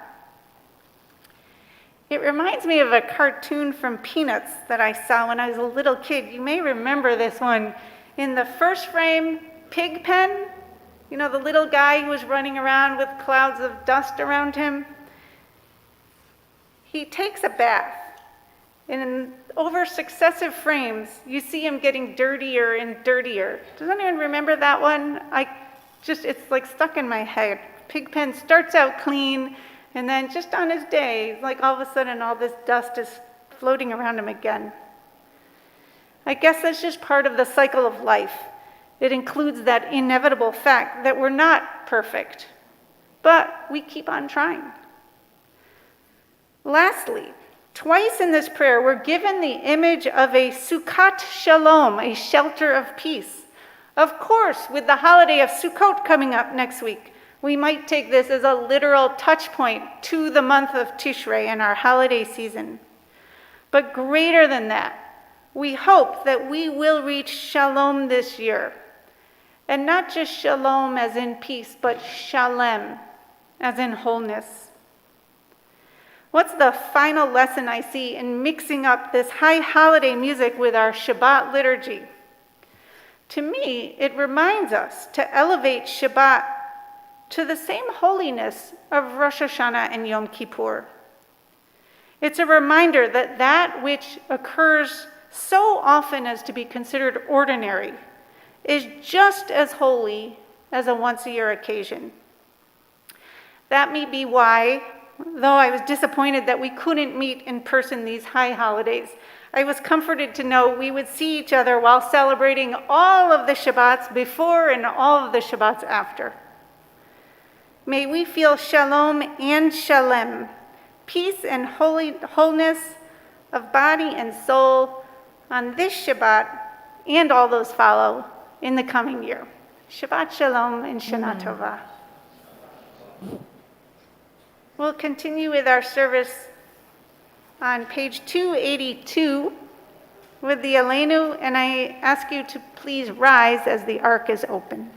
It reminds me of a cartoon from Peanuts that I saw when I was a little kid. You may remember this one. In the first frame, Pigpen, you know, the little guy who was running around with clouds of dust around him. He takes a bath. And over successive frames, you see him getting dirtier and dirtier. Does anyone remember that one? It's like stuck in my head. Pigpen starts out clean, and then just on his day, like all of a sudden all this dust is floating around him again. I guess that's just part of the cycle of life. It includes that inevitable fact that we're not perfect, but we keep on trying. Lastly, twice in this prayer, we're given the image of a Sukkot Shalom, a shelter of peace. Of course, with the holiday of Sukkot coming up next week, we might take this as a literal touch point to the month of Tishrei and our holiday season. But greater than that, we hope that we will reach shalom this year. And not just shalom as in peace, but shalem as in wholeness. What's the final lesson I see in mixing up this high holiday music with our Shabbat liturgy? To me, it reminds us to elevate Shabbat to the same holiness of Rosh Hashanah and Yom Kippur. It's a reminder that that which occurs so often as to be considered ordinary is just as holy as a once-a-year occasion. That may be why, though I was disappointed that we couldn't meet in person these high holidays, I was comforted to know we would see each other while celebrating all of the Shabbats before and all of the Shabbats after. May we feel shalom and shalem, peace and wholeness of body and soul on this Shabbat and all those follow in the coming year. Shabbat shalom and Shana Tova. We'll continue with our service on page 282 with the Aleinu, and I ask you to please rise as the ark is open.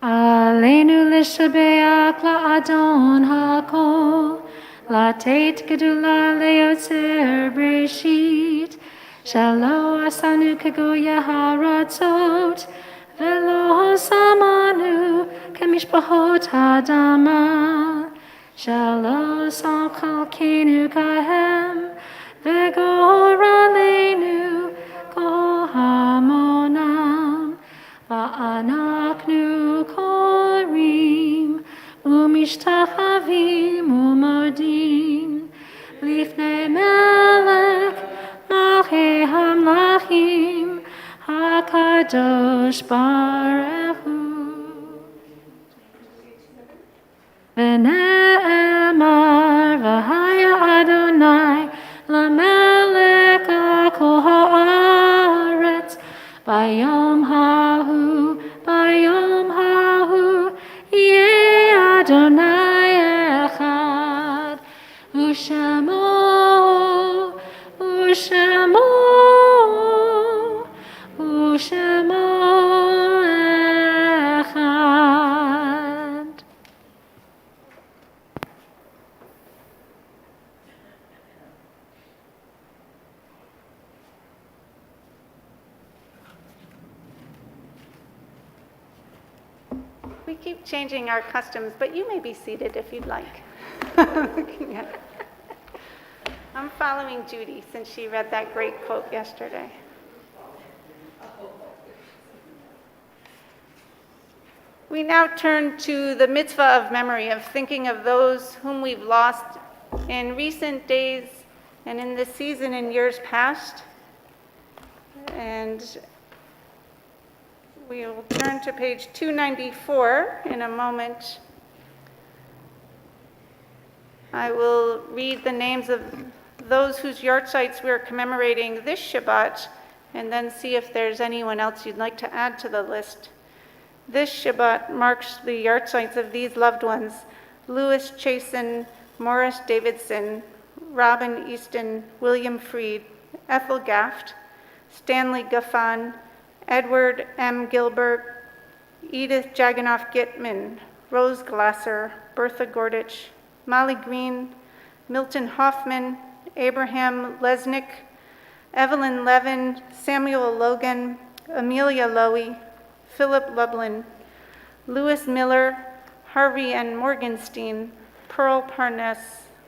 Aleinu l'shabeach la'adon ha'kol, la'tet gedula le'yotzer breshit, shalo asanu kagoya haratzot, velo samanu kamishpahot hadama, shalo samchalkenu kahem, vegor aleinu kol hamonam, va'anaknu korim, umishtachavim umodim, lifnei melech malchei hamlachim, hakadosh baruch hu. V'ne'emar v'haya Adonai lamelech kol haaretz, bayom hahu, yeh Adonai echad, u'shemo echad. We keep changing our customs, but you may be seated if you'd like. I'm following Judy since she read that great quote yesterday. We now turn to the mitzvah of memory, of thinking of those whom we've lost in recent days and in this season in years past. And we will turn to page 294 in a moment. I will read the names of those whose yahrzeits we are commemorating this Shabbat, and then see if there's anyone else you'd like to add to the list. This Shabbat marks the yahrzeits of these loved ones: Louis Chasen, Morris Davidson, Robin Easton, William Freed, Ethel Gaft, Stanley Gaffan, Edward M. Gilbert, Edith Jaganoff Gitman, Rose Glasser, Bertha Gordich, Molly Green, Milton Hoffman, Abraham Lesnick, Evelyn Levin, Samuel Logan, Amelia Lowy, Philip Lublin, Louis Miller, Harvey N. Morgenstein, Pearl Parness,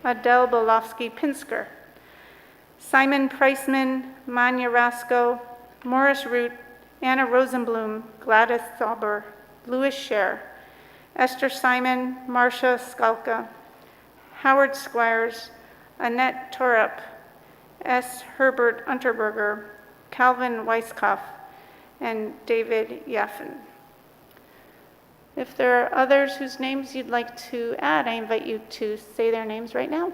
Adele Bolofsky-Pinsker, Simon Priceman, Manya Rasko, Morris Root, Anna Rosenblum, Gladys Sauber, Louis Scher, Esther Simon, Marcia Skalka, Howard Squires, Annette Torup, S. Herbert Unterberger, Calvin Weiskopf, and David Yaffen. If there are others whose names you'd like to add, I invite you to say their names right now.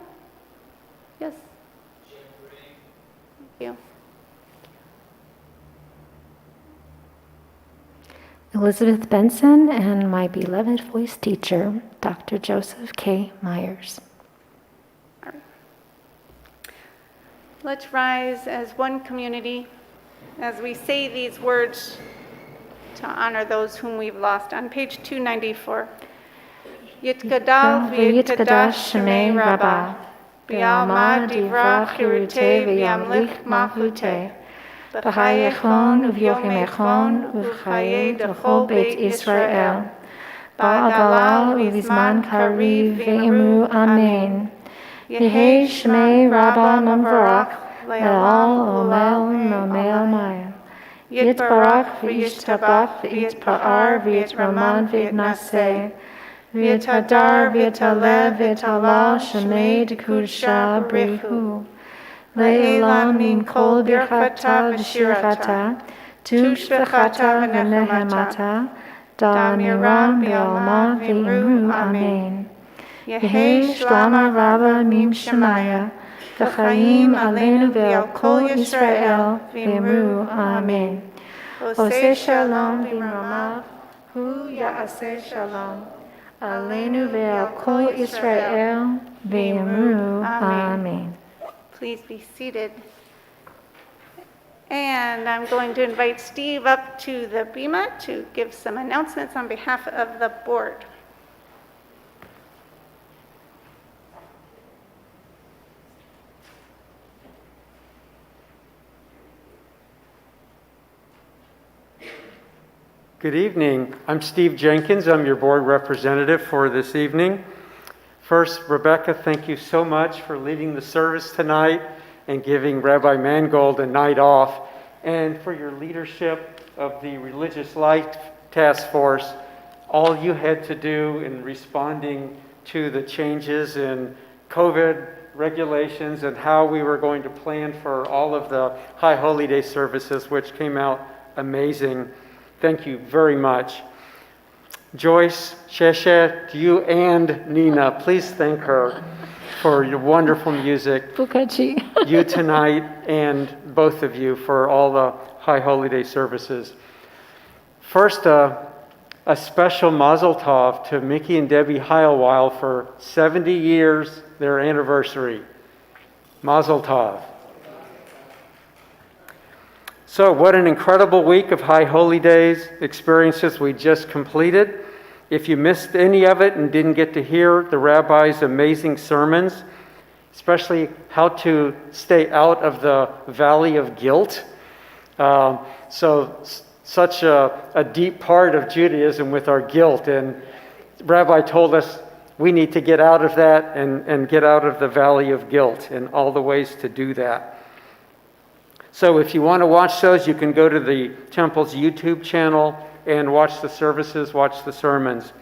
Yes? you. Elizabeth Benson and my beloved voice teacher, Dr. Joseph K. Myers. Let's rise as one community as we say these words to honor those whom we've lost. On page 294. Yitkadal v'yitkadash shemei Rabbah, B'alma divra chirute v'yamlich malchute, B'chayechon uv'yochimechon uv'chaye d'chol Beit Israel, Ba'agala uv'zman kariv ve'imru Amen. Yehei shemei Rabbah mamvarach, le'al olel nomel mayim. Yitbarach v'yishtabach v'yitpa'ar v'yitraman v'yitnaseh, v'yitadar v'yitalev v'yitalal shemei d'kudusha brihu. Le'elam min kol birchata v'shirata, tushbechata v'nechemata, da'amiram b'alma v'imru Amen. Yehei shlama Rabbah mim shemaya, v'chaim aleinu v'al kol Yisrael v'imru Amen. Oseh shalom b'mramav, hu ya'aseh shalom, aleinu v'al kol Yisrael v'imru Amen. Please be seated. And I'm going to invite Steve up to the bima to give some announcements on behalf of the board. Good evening. I'm Steve Jenkins. I'm your board representative for this evening. First, Rebecca, thank you so much for leading the service tonight and giving Rabbi Mangold a night off, and for your leadership of the Religious Life Task Force. All you had to do in responding to the changes in COVID regulations and how we were going to plan for all of the High Holy Day services, which came out amazing. Thank you very much. Joyce, Sheshe, you and Nina, please thank her for your wonderful music. Bukachi. You tonight and both of you for all the High Holy Day services. First, a special mazel tov to Mickey and Debbie Heilweil for 70 years, their anniversary. Mazel tov. So what an incredible week of High Holy Days experiences we just completed. If you missed any of it and didn't get to hear the rabbi's amazing sermons, especially how to stay out of the valley of guilt. Such a deep part of Judaism with our guilt. And Rabbi told us we need to get out of that and get out of the valley of guilt and all the ways to do that. So if you want to watch those, you can go to the Temple's YouTube channel and watch the services, watch the sermons.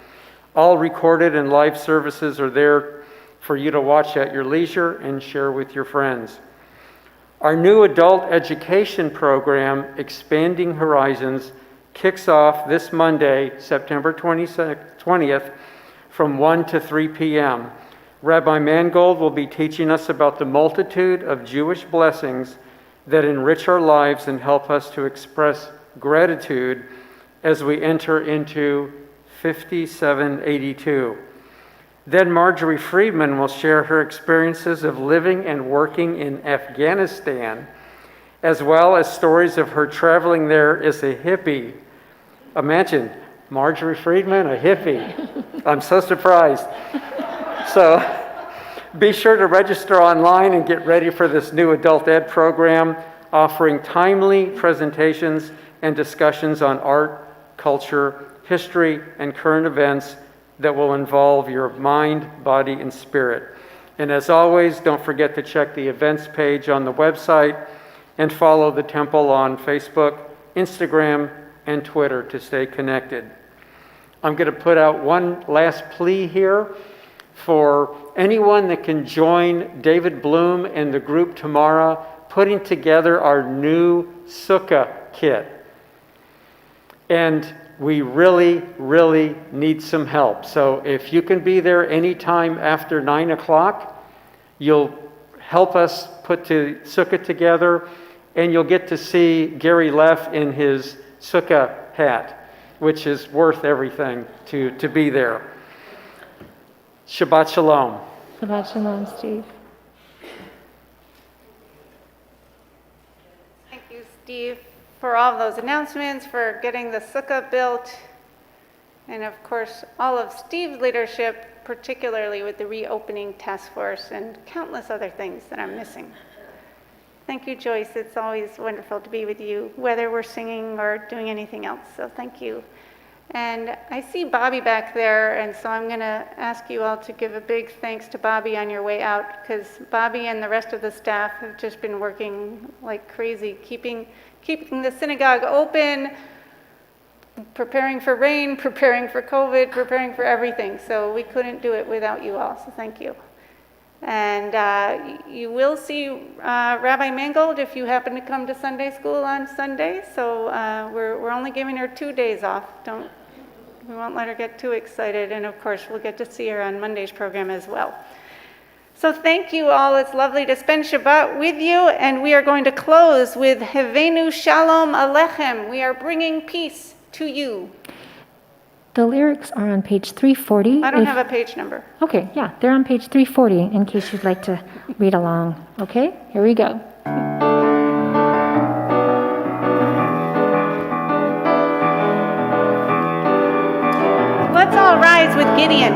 All recorded and live services are there for you to watch at your leisure and share with your friends. Our new adult education program, Expanding Horizons, kicks off this Monday, September 20th, from 1 to 3 p.m. Rabbi Mangold will be teaching us about the multitude of Jewish blessings that enrich our lives and help us to express gratitude as we enter into 5782. Then Marjorie Friedman will share her experiences of living and working in Afghanistan, as well as stories of her traveling there as a hippie. Imagine, Marjorie Friedman, a hippie. I'm so surprised. So be sure to register online and get ready for this new adult ed program, offering timely presentations and discussions on art, culture, history, and current events that will involve your mind, body, and spirit. And as always, don't forget to check the events page on the website and follow the Temple on Facebook, Instagram, and Twitter to stay connected. I'm going to put out one last plea here for anyone that can join David Bloom and the group tomorrow putting together our new sukkah kit. And we really, really need some help. So if you can be there anytime after 9 o'clock, you'll help us put the sukkah together. and you'll get to see Gary Leff in his sukkah hat, which is worth everything to be there. Shabbat Shalom. Shabbat Shalom, Steve. Thank you, Steve, for all of those announcements, for getting the sukkah built, and of course, all of Steve's leadership, particularly with the reopening task force and countless other things that I'm missing. Thank you, Joyce. It's always wonderful to be with you, whether we're singing or doing anything else, so thank you. And I see Bobby back there, and so I'm going to ask you all to give a big thanks to Bobby on your way out, because Bobby and the rest of the staff have just been working like crazy, keeping the synagogue open, preparing for rain, preparing for COVID, preparing for everything. So we couldn't do it without you all, so thank you. And you will see Rabbi Mangold if you happen to come to Sunday school on Sunday. So we're only giving her 2 days off. We won't let her get too excited. And of course, we'll get to see her on Monday's program as well. So thank you all. It's lovely to spend Shabbat with you. And we are going to close with Hevenu Shalom Alechem. We are bringing peace to you. The lyrics are on page 340. I don't have a page number. Okay, yeah, they're on page 340 in case you'd like to read along. Okay, here we go. Let's all rise with Gideon.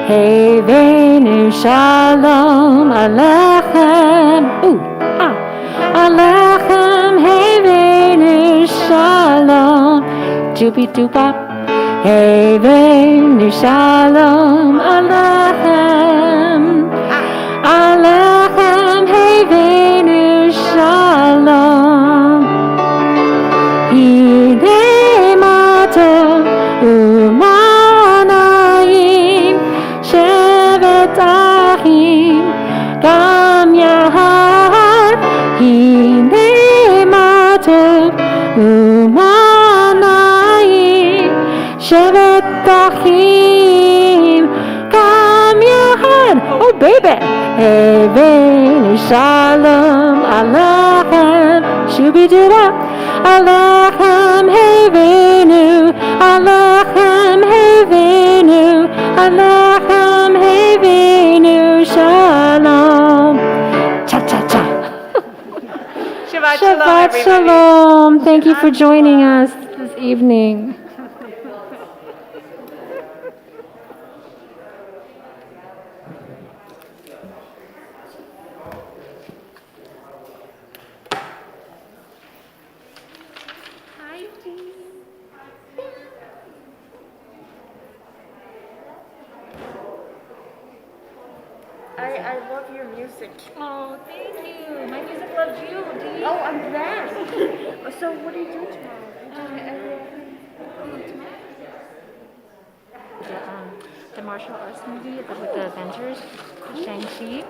Hevenu Shalom Alechem. Ooh, ah. Alechem Hevenu Shalom. Doopy doopop. Hevenu Shalom Alechem. Alechem Hevenu Shalom. Hidei matov umanayim shevet achim gam yahad. Hidei matov umanayim shevet achim gam yahad. Oh baby. Hevenu Shalom Alechem. Shooby-doo-dah. Alechem Hevenu, Alechem Hevenu, Alechem Hevenu Shalom. Cha-cha-cha. Shabbat Shalom, Shabbat everybody. Shalom. Thank you for joining us this evening. I love your music. Oh, thank you. My music loves you, Dee. Oh, I'm glad. So what do you do tomorrow? The martial arts movie with the Avengers, Shang-Chi.